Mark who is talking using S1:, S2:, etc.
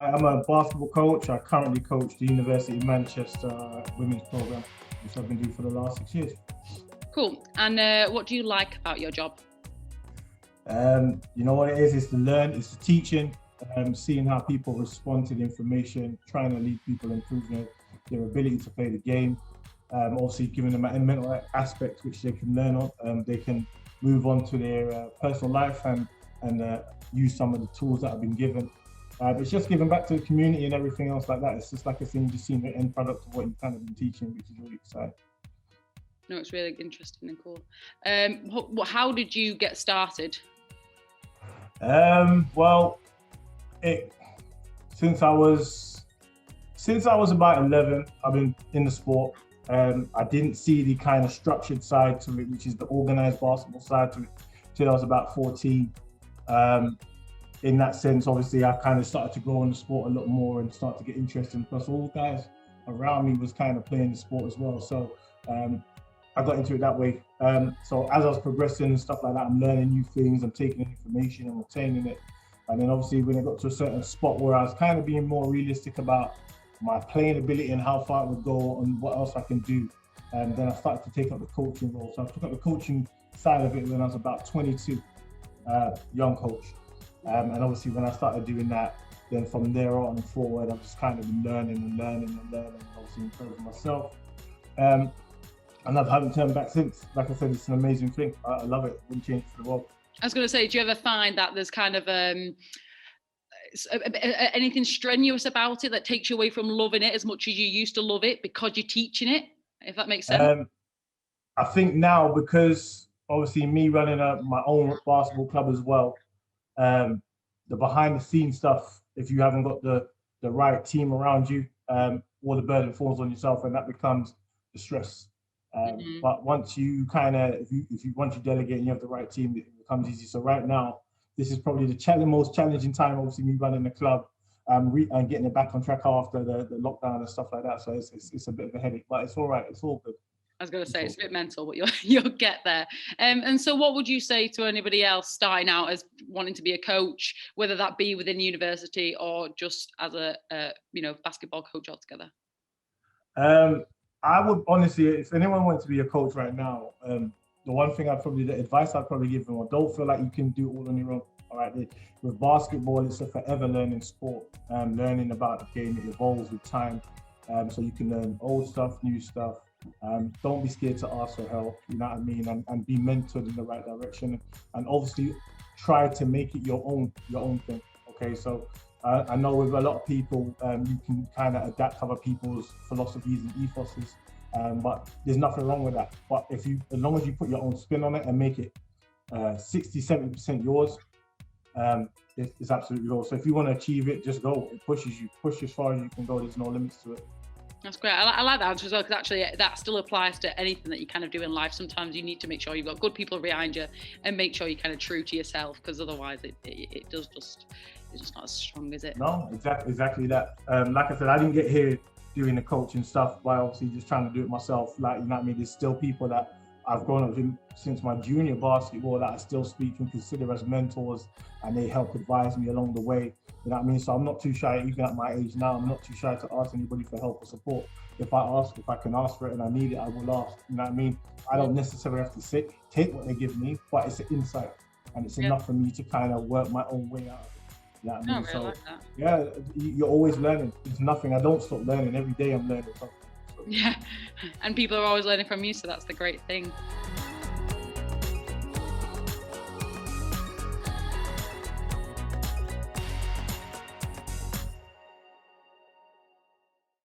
S1: I'm a basketball coach. I currently coach the University of Manchester women's program, which I've been doing for the last 6 years.
S2: Cool. And what do you like about your job?
S1: You know what it is? It's the learn, it's the teaching, seeing how people respond to the information, trying to lead people, improve their ability to play the game. Obviously, giving them a mental aspect which they can learn on. They can move on to their personal life and use some of the tools that have been given. It's just giving back to the community and everything else like that. It's just like a thing, just seeing the end product of what you've kind of been teaching, which is really exciting.
S2: No, it's really interesting and cool. How did you get started?
S1: Well, since I was about 11, I've been in the sport. I didn't see the kind of structured side to it, which is the organized basketball side to it, till I was about 14. In that sense, obviously, I kind of started to grow in the sport a lot more and start to get interested. Plus, all the guys around me was kind of playing the sport as well. So I got into it that way. So as I was progressing and stuff like that, I'm learning new things, I'm taking in information and retaining it. And then obviously when I got to a certain spot where I was kind of being more realistic about my playing ability and how far it would go and what else I can do, then I started to take up the coaching role. So I took up the coaching side of it when I was about 22, young coach. And obviously when I started doing that, then from there on forward, I've just kind of been learning and obviously improving myself. And I haven't turned back since. Like I said, it's an amazing thing. I love it. Wouldn't change it for the world.
S2: I was going to say, do you ever find that there's kind of anything strenuous about it that takes you away from loving it as much as you used to love it because you're teaching it, if that makes sense?
S1: I think now, because obviously me running my own basketball club as well, the behind the scenes stuff, if you haven't got the right team around you, all the burden falls on yourself and that becomes the stress. But once you kind of, once you delegate and you have the right team, it becomes easy. So right now, this is probably the most challenging time, obviously, me running the club and getting it back on track after the lockdown and stuff like that. So it's a bit of a headache, but it's all right. It's all good.
S2: I was going to say it's a bit mental, but you'll get there. And so what would you say to anybody else starting out as wanting to be a coach, whether that be within university or just as a basketball coach altogether?
S1: I would honestly, if anyone wants to be a coach right now, the advice I'd probably give them, don't feel like you can do it all on your own. All right, with basketball, it's a forever learning sport. Learning about the game, it evolves with time. So you can learn old stuff, new stuff. Don't be scared to ask for help. You know what I mean, and be mentored in the right direction. And obviously, try to make it your own thing. Okay, so. I know with a lot of people, you can kind of adapt other people's philosophies and ethoses, but there's nothing wrong with that. But as long as you put your own spin on it and make it 60-70% yours, it's absolutely yours. So if you want to achieve it, just go. It pushes you. Push as far as you can go. There's no limits to it.
S2: That's great. I like that answer as well, because actually that still applies to anything that you kind of do in life. Sometimes you need to make sure you've got good people behind you and make sure you're kind of true to yourself, because otherwise it's just not as strong, is it?
S1: No, exactly that. Like I said, I didn't get here doing the coaching stuff by obviously just trying to do it myself. Like, you know what I mean? There's still people that I've grown up with since my junior basketball that I still speak and consider as mentors, and they help advise me along the way. You know what I mean? So I'm not too shy, even at my age now, I'm not too shy to ask anybody for help or support. If I can ask for it and I need it, I will ask. You know what I mean? I don't necessarily have to take what they give me, but it's an insight, and it's enough for me to kind of work my own way out of it. You know what I mean?
S2: So, like that.
S1: Yeah, you're always learning. There's nothing. I don't stop learning. Every day I'm learning something. So.
S2: Yeah, and people are always learning from you, so that's the great thing.